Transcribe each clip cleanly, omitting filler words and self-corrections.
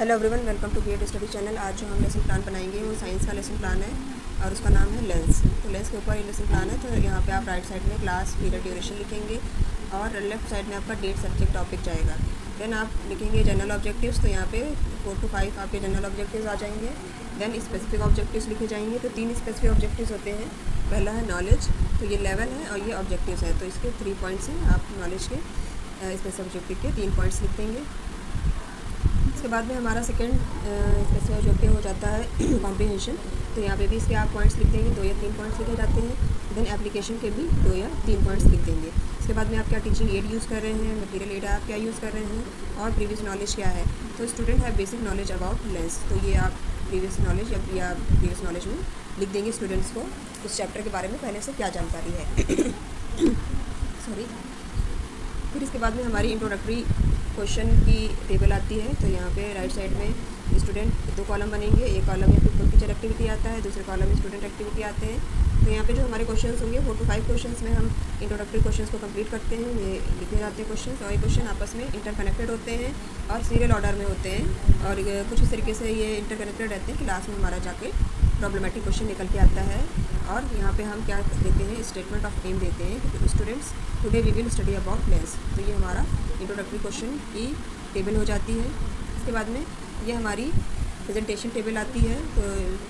Hello everyone, welcome to GATE study channel. आज जो हम लेसन प्लान बनाएंगे वो साइंस का लेसन प्लान है और उसका नाम है लेंस। तो लेंस के ऊपर ये लेसन प्लान है। तो यहाँ पे आप राइट साइड में क्लास पीरियड ड्यूरेशन लिखेंगे और लेफ्ट साइड में आपका डेट सब्जेक्ट टॉपिक जाएगा। देन आप लिखेंगे जनरल ऑब्जेक्टिव्स। तो यहाँ पे 4 to 5 आपके जनरल ऑब्जेक्टिव्स आ जाएंगे। देन स्पेसिफिक ऑब्जेक्टिव्स लिखे जाएंगे। तो 3 स्पेसिफिक ऑब्जेक्टिव्स होते हैं। पहला है नॉलेज, तो ये लेवल है, और ये ऑब्जेक्टिव्स है। तो इसके 3 पॉइंट्स हैं। आप नॉलेज के स्पेसिफिक ऑब्जेक्टिव के 3 पॉइंट्स लिख देंगे। उसके बाद में हमारा सेकेंड स्पेसिफिक ऑब्जेक्टिव हो जाता है कॉम्प्रिहेंशन। तो यहाँ पे भी इसके आप पॉइंट्स लिख देंगे, 2 या 3 पॉइंट्स लिखे जाते हैं। देन एप्लीकेशन के भी 2 या 3 पॉइंट्स लिख देंगे। इसके बाद में आप क्या टीचिंग एड यूज़ कर रहे हैं, मटेरियल एड आप क्या यूज़ कर रहे हैं, और प्रीवियस नॉलेज क्या है। तो student have basic knowledge about lens. तो ये आप प्रीवियस नॉलेज या प्रीवियस नॉलेज में लिख देंगे स्टूडेंट्स को उस चैप्टर के बारे में पहले से क्या जानकारी है। सॉरी। फिर इसके बाद में हमारी इंट्रोडक्टरी क्वेश्चन की टेबल आती है। तो यहाँ पे राइट साइड में स्टूडेंट 2 कॉलम बनेंगे। एक कॉलम में पीपल टीचर एक्टिविटी आता है, दूसरे कॉलम में स्टूडेंट एक्टिविटी आते हैं। तो यहाँ पे जो हमारे क्वेश्चंस होंगे 4 to 5 क्वेश्चंस में हम इंट्रोडक्टरी क्वेश्चंस को कंप्लीट करते हैं। ये लिखे जाते हैं क्वेश्चंस, और ये क्वेश्चन आपस में इंटरकनेक्टेड होते हैं और सीरियल ऑर्डर में होते हैं, और कुछ इस तरीके से ये इंटरकनेक्टेड रहते हैं कि लास्ट में हमारा जाके प्रॉब्लमेटिक क्वेश्चन निकल के आता है। और यहाँ पे हम क्या देते हैं, स्टेटमेंट ऑफ एम देते हैं कि students today we will study about lens. तो ये हमारा इंट्रोडक्टरी क्वेश्चन की टेबल हो जाती है। इसके बाद में ये हमारी प्रेजेंटेशन टेबल आती है। तो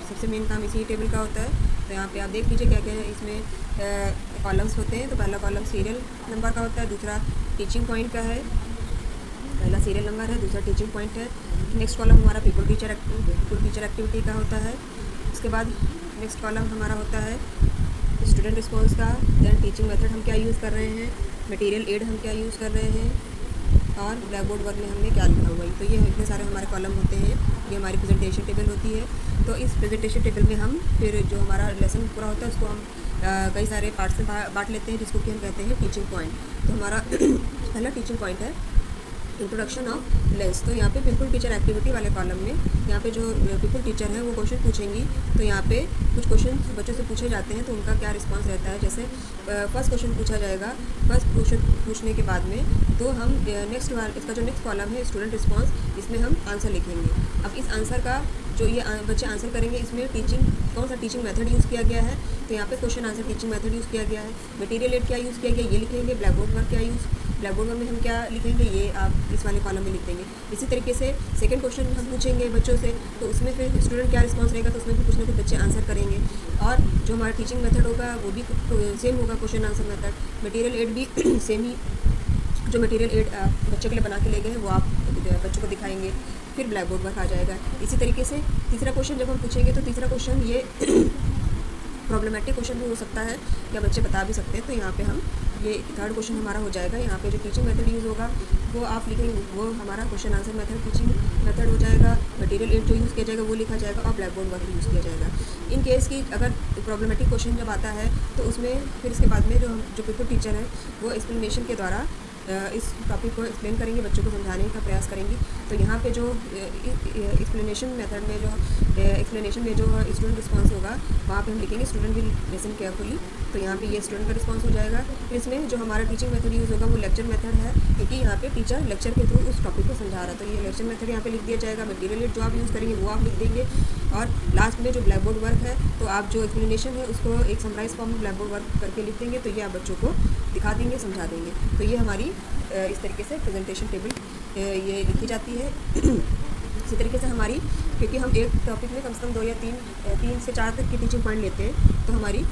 सबसे मेन काम इसी टेबल का होता है। तो यहाँ पे आप देख लीजिए क्या क्या है इसमें कॉलम्स होते हैं। तो पहला कॉलम सीरियल नंबर का होता है, दूसरा टीचिंग पॉइंट का है। पहला सीरियल नंबर है, दूसरा टीचिंग पॉइंट है। नेक्स्ट कॉलम हमारा पीपल टीचर एक्टिविटी का होता है। उसके बाद नेक्स्ट कॉलम हमारा होता है स्टूडेंट रिस्पॉन्स का। दैन टीचिंग मेथड हम क्या यूज़ कर रहे हैं, मटेरियल एड हम क्या यूज़ कर रहे हैं, और ब्लैक बोर्ड वर्क में हमने क्या लिखा हुआ है। तो ये इतने सारे हमारे कॉलम होते हैं। ये हमारी प्रेजेंटेशन टेबल होती है। तो इस प्रेजेंटेशन टेबल में हम फिर जो हमारा लेसन पूरा होता है उसको हम कई सारे पार्ट्स में बांट लेते हैं, जिसको कि हम कहते हैं टीचिंग पॉइंट। तो हमारा पहला टीचिंग पॉइंट है इंट्रोडक्शन ऑफ लेंस। तो यहाँ पे पीपल टीचर एक्टिविटी वाले कॉलम में यहाँ पे जो पीपल टीचर है वो क्वेश्चन पूछेंगी। तो यहाँ पे कुछ क्वेश्चन बच्चों से पूछे जाते हैं, तो उनका क्या रिस्पांस रहता है। जैसे फर्स्ट क्वेश्चन पूछा जाएगा, फर्स्ट क्वेश्चन पूछने के बाद में तो हम नेक्स्ट इसका जो नेक्स्ट कॉलम है स्टूडेंट रिस्पांस, इसमें हम आंसर लिखेंगे। अब इस आंसर का जो ये बच्चे आंसर करेंगे, इसमें टीचिंग कौन सा टीचिंग मेथड यूज़ किया गया है। तो यहाँ पे question answer teaching method use किया गया है। मटेरियल एड क्या यूज़ किया गया ये लिखेंगे। ब्लैक बोर्ड वर्क क्या यूज़, ब्लैक बोर्ड में हम क्या लिखेंगे ये आप इस वाले कॉलम में लिख देंगे। इसी तरीके से सेकंड क्वेश्चन हम पूछेंगे बच्चों से, तो उसमें फिर स्टूडेंट क्या रिस्पांस रहेगा, तो उसमें भी कुछ ना कुछ बच्चे आंसर करेंगे। और जो हमारा टीचिंग मेथड होगा वो भी सेम होगा, question answer method. Material aid भी सेम ही, जो मटेरियल एड बच्चे के लिए बना के ले गए हैं वो आप बच्चों को दिखाएंगे। फिर ब्लैक बोर्ड वर्क आ जाएगा। इसी तरीके से तीसरा क्वेश्चन जब हम पूछेंगे, तो तीसरा क्वेश्चन ये प्रॉब्लमेटिक क्वेश्चन भी हो सकता है या बच्चे बता भी सकते हैं। तो यहाँ पे हम ये थर्ड क्वेश्चन हमारा हो जाएगा। यहाँ पे जो टीचिंग मेथड यूज़ होगा वो आप लिखेंगे, वो हमारा question answer method teaching method हो जाएगा। मटेरियल एड जो यूज़ किया जाएगा वो लिखा जाएगा, और ब्लैक बोर्ड वर्क यूज़ किया जाएगा। इन केस की अगर प्रॉब्लमेटिक क्वेश्चन जब आता है तो उसमें फिर इसके बाद में जो पीपल टीचर है वो एक्सप्लेनेशन के द्वारा इस टॉपिक को एक्सप्लेन करेंगे, बच्चों को समझाने का प्रयास करेंगी। तो यहाँ पे जो एक्सप्लेनेशन मेथड में जो एक्सप्लेनेशन में जो स्टूडेंट रिस्पांस होगा वहाँ पे हम लिखेंगे स्टूडेंट विल लिसन केयरफुली। तो यहाँ पे ये स्टूडेंट का रिस्पांस हो जाएगा। फिर इसमें जो हमारा टीचिंग मेथड यूज़ होगा वो लेक्चर मेथड है, क्योंकि यहाँ पे टीचर लेक्चर के थ्रू उस टॉपिक को समझा रहा है। तो ये लेक्चर मेथड यहाँ पे लिख दिया जाएगा। मटेरियल जो आप यूज़ करेंगे वो आप लिख देंगे। और लास्ट में जो ब्लैक बोर्ड वर्क है, तो आप जो एक्सप्लेनेशन है उसको एक समराइज फॉर्म में ब्लैक बोर्ड वर्क करके लिख देंगे। तो ये आप बच्चों को दिखा देंगे, समझा देंगे। तो ये हमारी इस तरीके से प्रेजेंटेशन टेबल ये लिखी जाती है। इसी तरीके से हमारी, क्योंकि हम एक टॉपिक में कम से कम 2 या 3 से 4 तक की टीचिंग पॉइंट लेते हैं, तो हमारी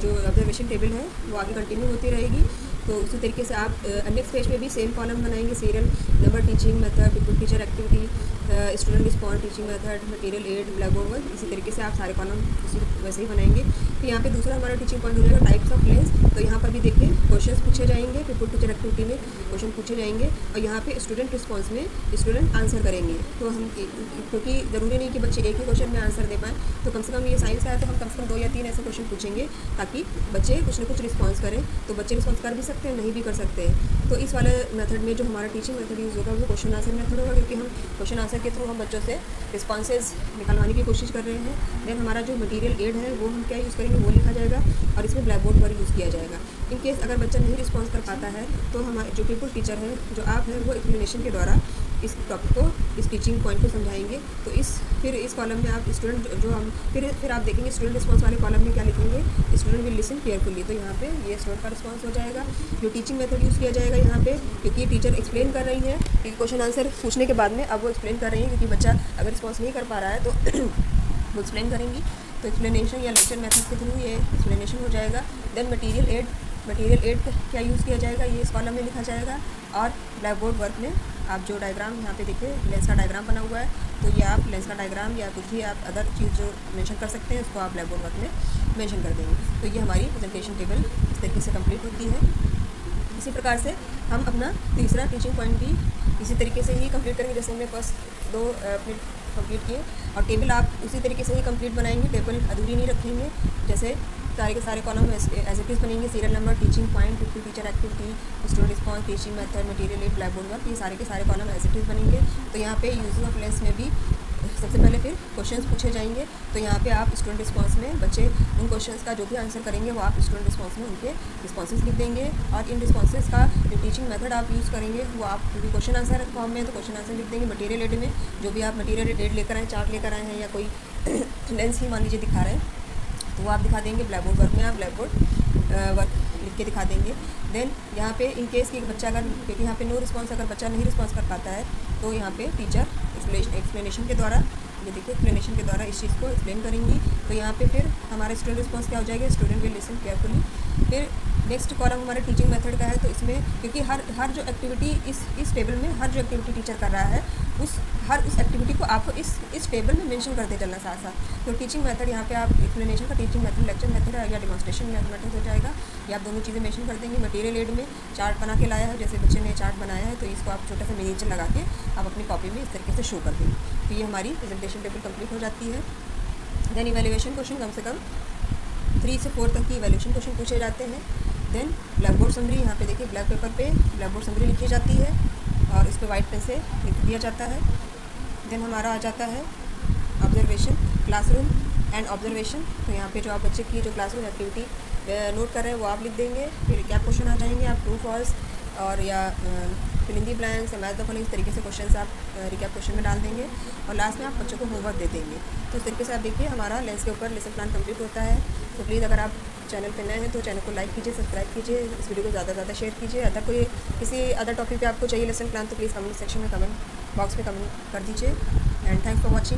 जो ऑब्जर्वेशन टेबल है वो आगे कंटिन्यू होती रहेगी। तो उसी तरीके से आप नेक्स्ट पेज में भी सेम कॉलम बनाएंगे, serial number, teaching method, pupil teacher activity, student response, teaching method, material aid, black board work. इसी तरीके से आप सारे कॉलम वैसे ही बनाएंगे। तो यहाँ पे दूसरा हमारा टीचिंग पॉइंट हो जाएगा टाइप्स ऑफ लेंस। तो यहाँ पर भी देखिए क्वेश्चंस पूछे जाएंगे, पीपल टीचर एक्टिविटी में क्वेश्चन पूछे जाएंगे, और यहाँ पे स्टूडेंट रिस्पॉन्स में स्टूडेंट आंसर करेंगे। तो हम, क्योंकि ज़रूरी नहीं कि बच्चे एक ही क्वेश्चन में आंसर दे पाएँ, तो कम से कम ये साइंस है तो हम कम से कम 2 या 3 ऐसे क्वेश्चन पूछेंगे ताकि बच्चे कुछ ना कुछ रिस्पॉन्स करें। तो बच्चे रिस्पॉन्स कर भी सकते हैं, नहीं भी कर सकते हैं। तो इस वाले मेथड में जो हमारा टीचिंग मेथड यूज़ होगा वो क्वेश्चन आंसर मेथड होगा, क्योंकि हम क्वेश्चन आंसर के थ्रू हम बच्चों से रिस्पॉन्सेज निकलवाने की कोशिश कर रहे हैं। देन हमारा जो मटेरियल एड है वो हम क्या यूज़ करेंगे वो लिखा जाएगा, और इसमें ब्लैक बोर्ड पर यूज़ किया जाएगा। इन केस अगर बच्चा नहीं रिस्पॉन्स कर पाता है तो हमारे जो पीपल टीचर है, जो आप हैं, वो एक्सप्लेनेशन के द्वारा इस टॉपिक को, इस टीचिंग पॉइंट को समझाएंगे। तो फिर इस कॉलम में आप स्टूडेंट जो हम फिर आप देखेंगे स्टूडेंट रिस्पॉन्स वाले कॉलम में क्या लिखेंगे, स्टूडेंट विल लिसन केयरफुली। तो यहाँ पे ये स्टूडेंट का रिस्पॉन्स हो जाएगा। जो टीचिंग मेथड यूज़ किया जाएगा यहाँ पे, क्योंकि टीचर एक्सप्लेन कर रही है, क्योंकि क्वेश्चन आंसर पूछने के बाद में अब वो एक्सप्लेन कर रही है, क्योंकि बच्चा अगर रिस्पॉन्स नहीं कर पा रहा है तो वो एक्सप्लेन करेंगी। तो एक्सप्लेनेशन या लेक्चर मेथड के थ्रू ये एक्सप्लेनेशन हो जाएगा। देन मटीरियल एड क्या यूज़ किया जाएगा, ये इस कॉलम में लिखा जाएगा। और ब्लैक बोर्ड वर्क में आप जो डायग्राम यहाँ पे देखिए, लेंस का डायग्राम बना हुआ है, तो ये आप लेंस का डायग्राम या कुछ भी आप अदर चीज़ जो मेंशन कर सकते हैं उसको आप ब्लैक बोर्ड वर्क में मेंशन कर देंगे। तो ये हमारी प्रेजेंटेशन टेबल इस तरीके से कंप्लीट होती है। इसी प्रकार से हम अपना तीसरा टीचिंग पॉइंट भी इसी तरीके से ही कंप्लीट करेंगे, जैसे हमने फर्स्ट 2 अपने कंप्लीट किए। और टेबल आप उसी तरीके से ही कंप्लीट बनाएंगे, टेबल अधूरी नहीं रखेंगे। जैसे सारे के सारे कॉलम एज इट इज़ बनेंगे, serial number, teaching point, teacher activity, student response, teaching method, material aid, black board work, ये सारे के सारे कॉलम एज इट इज़ बनेंगे। तो यहाँ पे यूजिंग ऑफ लेंस में भी सबसे पहले फिर क्वेश्चंस पूछे जाएंगे। तो यहाँ पे आप स्टूडेंट रिस्पॉन्स में बच्चे उन क्वेश्चंस का जो भी आंसर करेंगे वो आप स्टूडेंट रिस्पॉन्स में उनके रिस्पॉन्सेस लिख देंगे। और इन रिस्पॉन्सेस का जो टीचिंग मेथड आप यूज़ करेंगे वो आप क्योंकि क्वेश्चन आंसर फॉर्म में, तो क्वेश्चन आंसर लिख देंगे। मटीरियल एड में जो भी आप मटीरियल एड लेकर आए, चार्ट लेकर आए हैं या कोई लेंस ही मान लीजिए दिखा रहे हैं, तो वो आप दिखा देंगे। ब्लैक बोर्ड वर्क में आप ब्लैक बोर्ड वर्क लिख के दिखा देंगे। देन यहाँ पे इन केस कि बच्चा अगर, क्योंकि यहाँ पे नो रिस्पॉन्स, अगर बच्चा नहीं रिस्पॉन्स कर पाता है तो यहाँ पे टीचर एक्सप्लेनेशन के द्वारा, ये देखिए एक्सप्लेनेशन के द्वारा इस चीज़ को एक्सप्लेन करेंगी। तो यहाँ पे फिर हमारा स्टूडेंट रिस्पॉन्स क्या हो जाएगा, स्टूडेंट विल लिसन केयरफुली। फिर नेक्स्ट कॉलम हमारे टीचिंग मेथड का है। तो इसमें क्योंकि हर जो एक्टिविटी इस टेबल में हर जो एक्टिविटी टीचर कर रहा है उस एक्टिविटी को आपको इस टेबल में मेंशन करते चलना साथ साथ। तो टीचिंग मेथड यहाँ पे आप एक्सप्लेनेशन का टीचिंग मेथड, लेक्चर मेथड या डिमॉन्स्ट्रेशन मेथड हो जाएगा, ये आप दोनों चीज़ें मेंशन कर देंगे। मटीरियल एड में चार्ट बना के लाया है, जैसे बच्चे ने चार्ट बनाया है तो इसको आप छोटा सा मिनीचर लगा के आप अपनी कॉपी में इस तरीके से शो कर देंगे। तो ये हमारी प्रेजेंटेशन टेबल कंप्लीट हो जाती है। देन इवैल्यूएशन क्वेश्चन कम से कम 3 से 4 तक की इवैल्यूएशन क्वेश्चन पूछे जाते हैं। देन ब्लैक बोर्ड समरी, यहाँ पे देखिए ब्लैक पेपर पे ब्लैक बोर्ड समरी लिखी जाती है और इस पर वाइट पेन से लिख दिया जाता है। देन हमारा आ जाता है ऑब्जर्वेशन, क्लासरूम एंड ऑब्जर्वेशन। तो यहाँ पे जो आप बच्चे की जो क्लासरूम एक्टिविटी नोट कर रहे हैं वो आप लिख देंगे। फिर क्या क्वेश्चन आ जाएंगे, आप ट्रू फॉल्स और या फिल इन दी ब्लैंक्स या मैच द फॉलोइंग, इस तरीके से क्वेश्चन आप रिकैप क्वेश्चन में डाल देंगे और लास्ट में आप बच्चों को होमवर्क दे देंगे। तो इस तरीके से आप देखिए हमारा लेंस के ऊपर लेसन प्लान कंप्लीट होता है। तो प्लीज़ अगर आप चैनल पर नए हैं तो चैनल को लाइक कीजिए, सब्सक्राइब कीजिए, इस वीडियो को ज़्यादा से ज़्यादा शेयर कीजिए। अगर कोई किसी अदर टॉपिक पे आपको चाहिए लेसन प्लान तो प्लीज़ कमेंट सेक्शन में कमेंट बॉक्स में कमेंट कर दीजिए। And thanks for watching.